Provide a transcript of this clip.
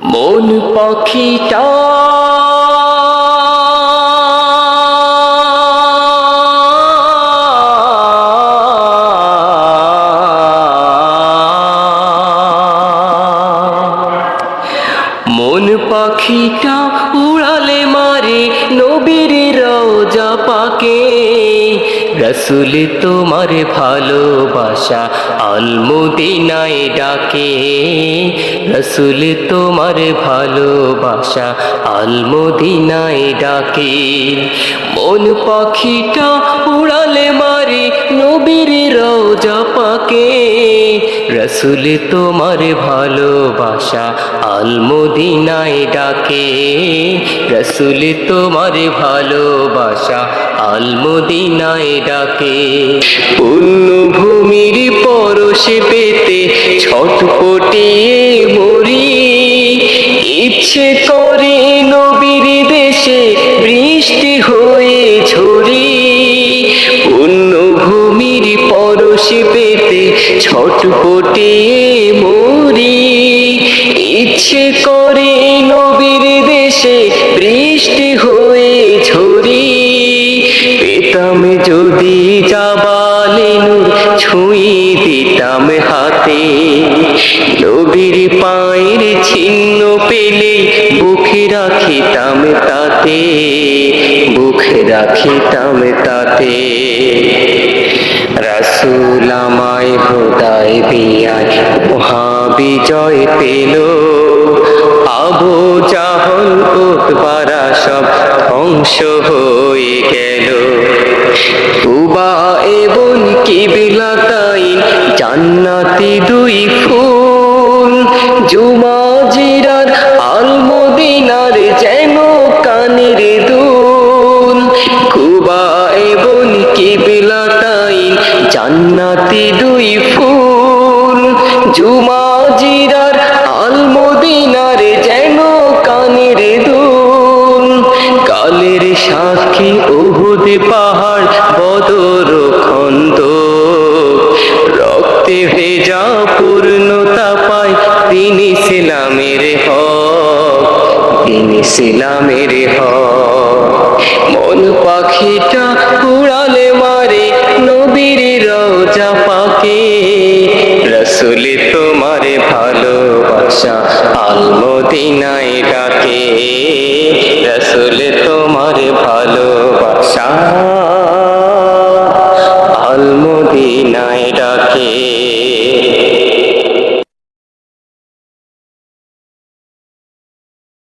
মন পাখিটা মন পাখিটা উড়ালে মারে নবীর রওজা পাকে। রসুল তোমার ভালোবাসা আল মদিনায় ডাকে। রসুল তোমার ভালোবাসা আল মদিনায় ডাকে। মন পাখিটা উড়ালে মারে নবীর রওজা পাকে। রসুল তোমার ভালোবাসা আল মদিনায় ডাকে। রসুল তোমার ভালোবাসা আল মদিনায় ডাকে। পুণ্যভূমির পরশে পেতে ছটপটিয়ে মরি। ইচ্ছে করে নবীর দেশে বৃষ্টি হয়ে ঝরি। পুণ্যভূমির পরশে পেতে ছটপটিয়ে মরি। ইচ্ছে করে নবীর দেশে বৃষ্টি হয়ে ঝরি। পেতাম যদি জাবালে নূর ছুঁয়ে দিতাম হাতে। নবীর পায়ের চিহ্ন পেলে বুকে রাখিতাম তাতে। বুকে রাখিতাম তাতে। রাসূল আমায় খোদায় বিয়ায় মহাবিজয় পেল। আবু জাহল উতবারা সব ধ্বংস হয়ে গেল। তুবা এবং কিবলাতাইন জান্নাতি দুই ফুল। জুমা জিরার আল মদিনার যেন কানের দুল। কুবা এবং কিবলাতাইন জান্নাতি দুই ফুল। জুমা জিরার আল মদিনার যেন কানের দুল। কালের সাক্ষী উহুদ পাহাড় বদর খন্দ। রক্তে ভেজা পূর্ণতা পায় দিন ইসলামের হক। দিন ইসলামের হক। মন পাখিটা উড়ালে মারে নবীর রওজা পাকে। রসুল তোমার ভালোবাসা আল